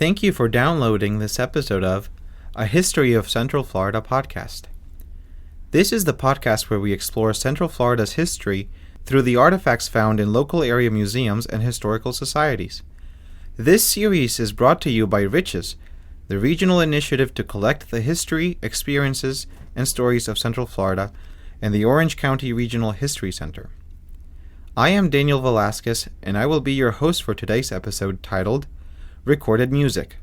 Thank you for downloading this episode of A History of Central Florida podcast. This is the podcast where we explore Central Florida's history through the artifacts found in local area museums and historical societies. This series is brought to you by Riches, the regional initiative to collect the history, experiences, and stories of Central Florida, and the Orange County Regional History Center. I am Daniel Velasquez, and I will be your host for today's episode titled Recorded Music.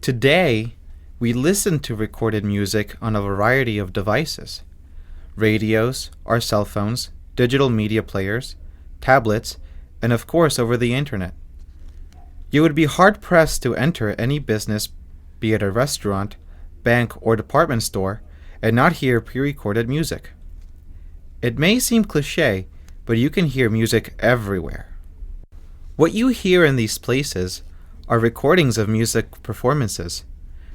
Today, we listen to recorded music on a variety of devices: radios, our cell phones, digital media players, tablets, and of course over the internet. You would be hard-pressed to enter any business, be it a restaurant, bank, or department store, and not hear pre-recorded music. It may seem cliché, but you can hear music everywhere. What you hear in these places are recordings of music performances,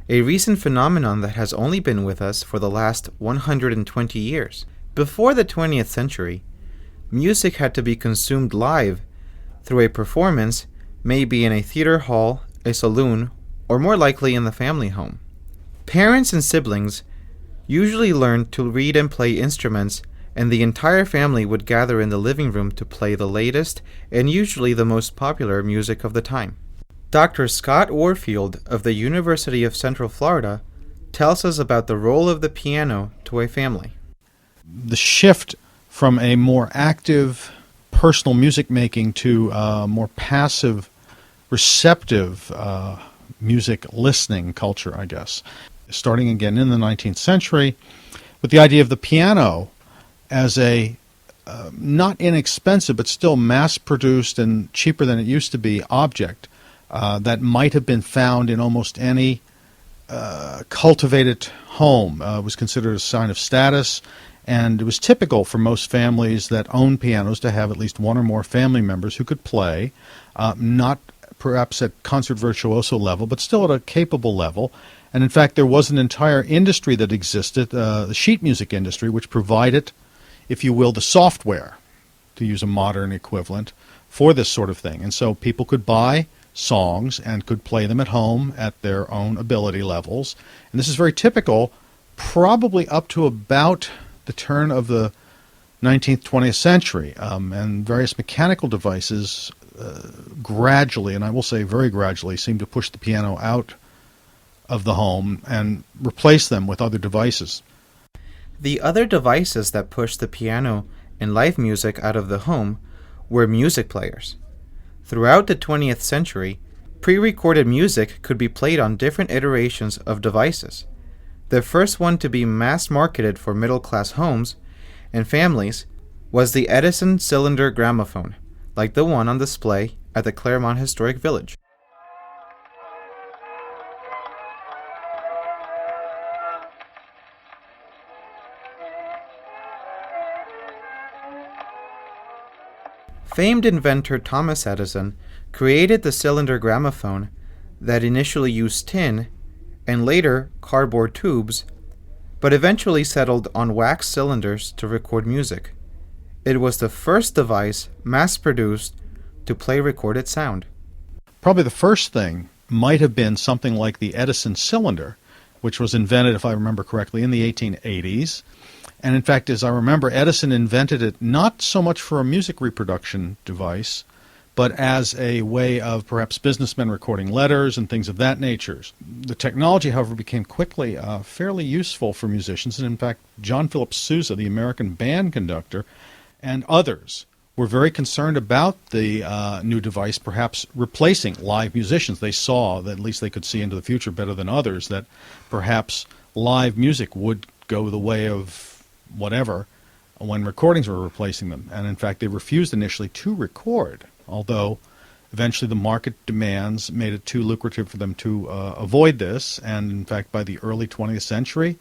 a recent phenomenon that has only been with us for the last 120 years. Before the 20th century, music had to be consumed live through a performance, maybe in a theater hall, a saloon, or more likely in the family home. Parents and siblings usually learned to read and play instruments, and the entire family would gather in the living room to play the latest and usually the most popular music of the time. Dr. Scott Warfield of the University of Central Florida tells us about the role of the piano to a family. The shift from a more active personal music making to more passive, receptive music listening culture, I guess, starting again in the 19th century with the idea of the piano as a not inexpensive but still mass-produced and cheaper than it used to be object that might have been found in almost any cultivated home. It was considered a sign of status, and it was typical for most families that owned pianos to have at least one or more family members who could play, not perhaps at concert virtuoso level, but still at a capable level. And in fact, there was an entire industry that existed, the sheet music industry, which provided, if you will, the software, to use a modern equivalent, for this sort of thing. And so people could buy songs and could play them at home at their own ability levels. And this is very typical, probably up to about the turn of the 19th, 20th century. And various mechanical devices gradually, and I will say very gradually, seem to push the piano out of the home and replace them with other devices. The other devices that pushed the piano and live music out of the home were music players. Throughout the 20th century, pre-recorded music could be played on different iterations of devices. The first one to be mass-marketed for middle-class homes and families was the Edison Cylinder Gramophone, like the one on display at the Clermont Historic Village. Famed inventor Thomas Edison created the cylinder gramophone that initially used tin and later cardboard tubes, but eventually settled on wax cylinders to record music. It was the first device mass-produced to play recorded sound. Probably the first thing might have been something like the Edison cylinder, which was invented, if I remember correctly, in the 1880s. And in fact, as I remember, Edison invented it not so much for a music reproduction device, but as a way of perhaps businessmen recording letters and things of that nature. The technology, however, became quickly fairly useful for musicians. And in fact, John Philip Sousa, the American band conductor, and others were very concerned about the new device perhaps replacing live musicians. They saw, that at least they could see into the future better than others, that perhaps live music would go the way of whatever when recordings were replacing them. And in fact, they refused initially to record, although eventually the market demands made it too lucrative for them to avoid this. And in fact, by the early 20th century,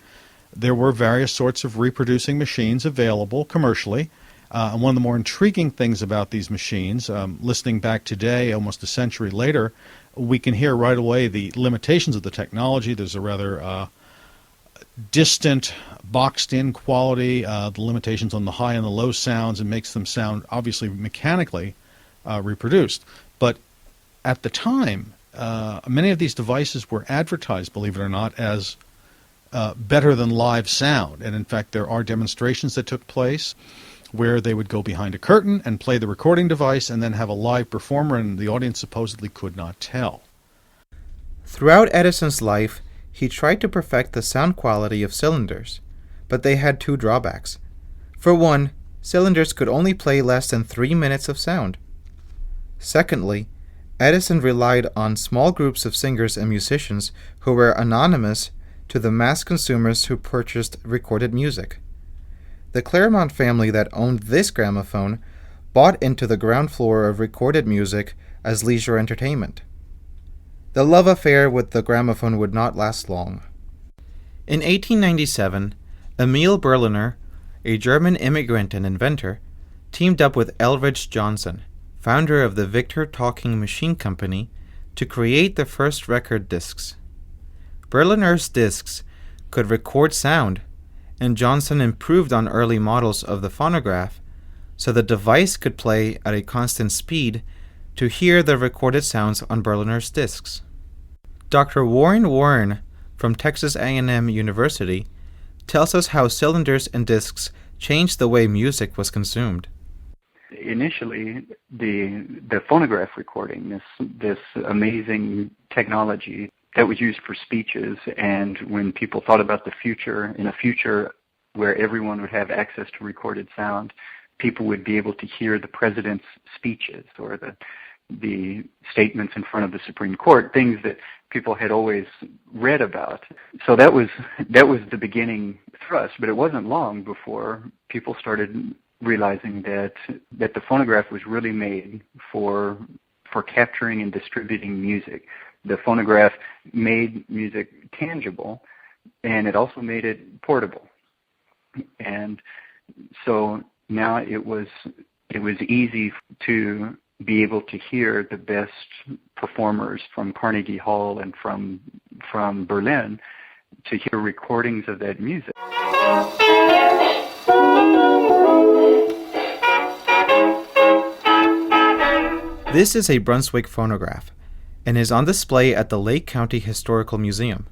there were various sorts of reproducing machines available commercially. And one of the more intriguing things about these machines, listening back today, almost a century later, we can hear right away the limitations of the technology. There's a rather distant, boxed-in quality, the limitations on the high and the low sounds, and makes them sound obviously mechanically reproduced. But at the time, many of these devices were advertised, believe it or not, as better than live sound. And in fact, there are demonstrations that took place where they would go behind a curtain and play the recording device and then have a live performer, and the audience supposedly could not tell. Throughout Edison's life, he tried to perfect the sound quality of cylinders, but they had two drawbacks. For one, cylinders could only play less than 3 minutes of sound. Secondly, Edison relied on small groups of singers and musicians who were anonymous to the mass consumers who purchased recorded music. The Clermont family that owned this gramophone bought into the ground floor of recorded music as leisure entertainment. The love affair with the gramophone would not last long. In 1897, Emil Berliner, a German immigrant and inventor, teamed up with Elridge Johnson, founder of the Victor Talking Machine Company, to create the first record discs. Berliner's discs could record sound, and Johnson improved on early models of the phonograph so the device could play at a constant speed to hear the recorded sounds on Berliner's discs. Dr. Warren Waren from Texas A&M University tells us how cylinders and discs changed the way music was consumed. Initially, the phonograph recording, this amazing technology that was used for speeches, and when people thought about the future, in a future where everyone would have access to recorded sound, people would be able to hear the president's speeches or the statements in front of the Supreme Court, things that people had always read about. So that was the beginning thrust, but it wasn't long before people started realizing that the phonograph was really made for capturing and distributing music. The phonograph made music tangible, and it also made it portable. And so now it was easy to be able to hear the best performers from Carnegie Hall and from Berlin, to hear recordings of that music. This is a Brunswick phonograph and is on display at the Lake County Historical Museum.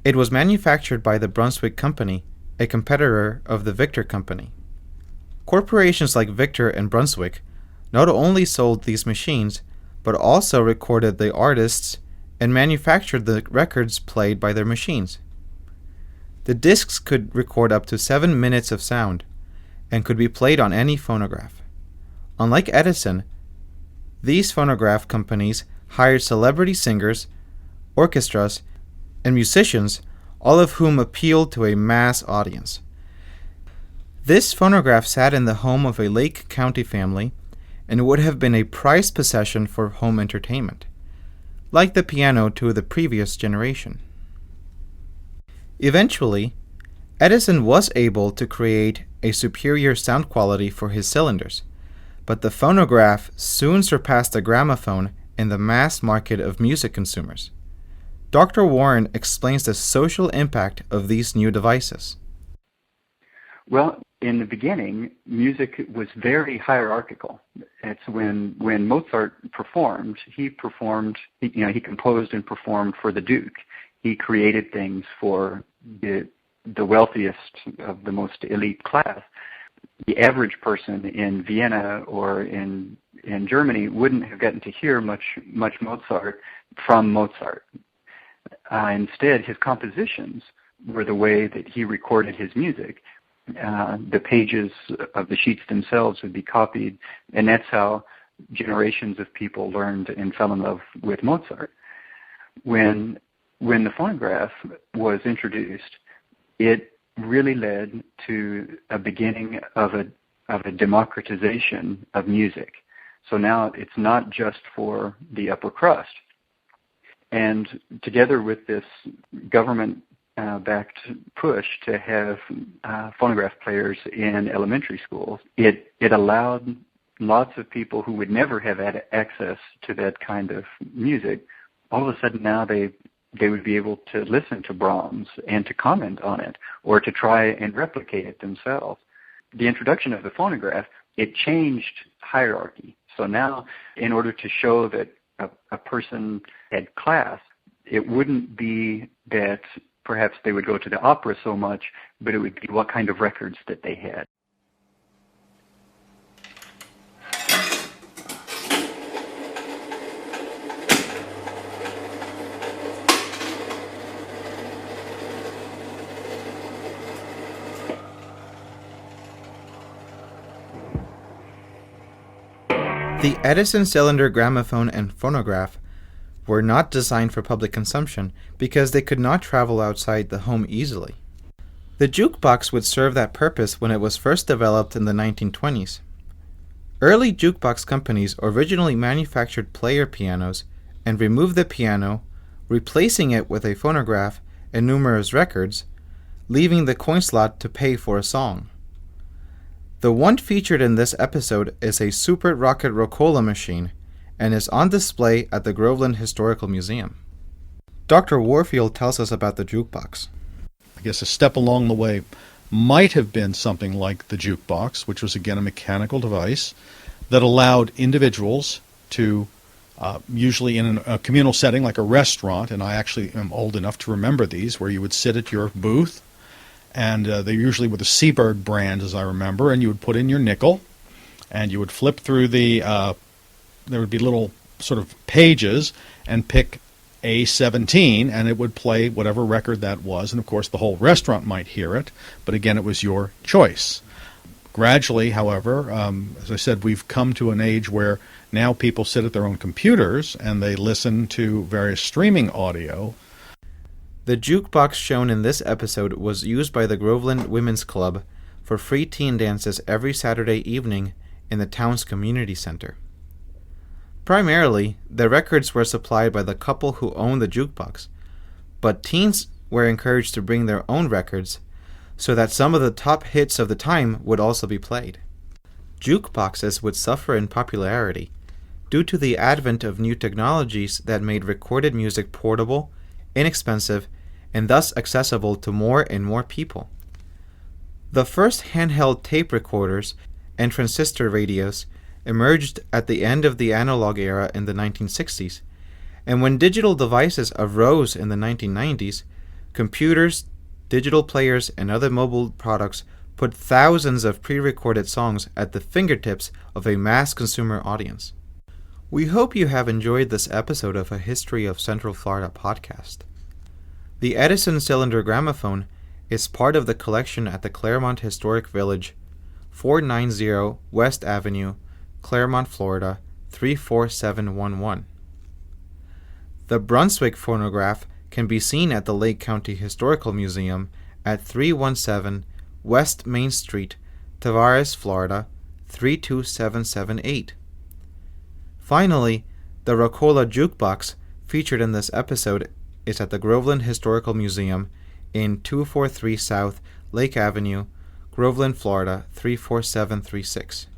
It was manufactured by the Brunswick Company, a competitor of the Victor Company. Corporations like Victor and Brunswick not only sold these machines, but also recorded the artists and manufactured the records played by their machines. The discs could record up to 7 minutes of sound and could be played on any phonograph. Unlike Edison, these phonograph companies hired celebrity singers, orchestras, and musicians, all of whom appealed to a mass audience. This phonograph sat in the home of a Lake County family and would have been a prized possession for home entertainment, like the piano to the previous generation. Eventually, Edison was able to create a superior sound quality for his cylinders, but the phonograph soon surpassed the gramophone in the mass market of music consumers. Dr. Warren explains the social impact of these new devices. Well, in the beginning, music was very hierarchical. It's when Mozart performed, he composed and performed for the Duke. He created things for the wealthiest of the most elite class. The average person in Vienna or in Germany wouldn't have gotten to hear much Mozart from Mozart. Instead, his compositions were the way that he recorded his music. The pages of the sheets themselves would be copied, and that's how generations of people learned and fell in love with Mozart. When the phonograph was introduced, it really led to a beginning of a democratization of music. So now it's not just for the upper crust. And together with this government-backed push to have phonograph players in elementary schools, it allowed lots of people who would never have had access to that kind of music. All of a sudden now they would be able to listen to Brahms and to comment on it or to try and replicate it themselves. The introduction of the phonograph, it changed hierarchy. So now, in order to show that a person had class, it wouldn't be that perhaps they would go to the opera so much, but it would be what kind of records that they had. The Edison Cylinder Gramophone and Phonograph were not designed for public consumption because they could not travel outside the home easily. The jukebox would serve that purpose when it was first developed in the 1920s. Early jukebox companies originally manufactured player pianos and removed the piano, replacing it with a phonograph and numerous records, leaving the coin slot to pay for a song. The one featured in this episode is a Super Rocket Rock-Ola machine and is on display at the Groveland Historical Museum. Dr. Warfield tells us about the jukebox. I guess a step along the way might have been something like the jukebox, which was again a mechanical device that allowed individuals to, usually in a communal setting like a restaurant, and I actually am old enough to remember these, where you would sit at your booth, and they usually were the Seabird brand, as I remember, and you would put in your nickel, and you would flip through the, there would be little sort of pages, and pick A17, and it would play whatever record that was, and of course the whole restaurant might hear it, but again it was your choice. Gradually, however, as I said, we've come to an age where now people sit at their own computers and they listen to various streaming audio. The jukebox shown in this episode was used by the Groveland Women's Club for free teen dances every Saturday evening in the town's community center. Primarily, the records were supplied by the couple who owned the jukebox, but teens were encouraged to bring their own records so that some of the top hits of the time would also be played. Jukeboxes would suffer in popularity due to the advent of new technologies that made recorded music portable, inexpensive, and thus accessible to more and more people. The first handheld tape recorders and transistor radios emerged at the end of the analog era in the 1960s, and when digital devices arose in the 1990s, computers, digital players, and other mobile products put thousands of pre-recorded songs at the fingertips of a mass consumer audience. We hope you have enjoyed this episode of A History of Central Florida podcast. The Edison Cylinder Gramophone is part of the collection at the Clermont Historic Village, 490 West Avenue, Clermont, Florida, 34711. The Brunswick Phonograph can be seen at the Lake County Historical Museum at 317 West Main Street, Tavares, Florida, 32778. Finally, the Rock-Ola Jukebox featured in this episode is at the Groveland Historical Museum in 243 South Lake Avenue, Groveland, Florida, 34736.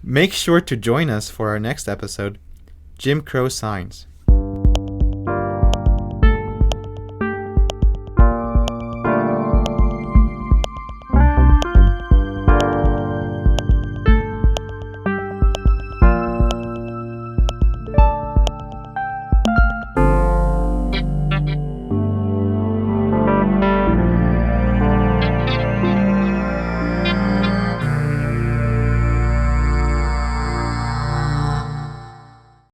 Make sure to join us for our next episode, Jim Crow Signs.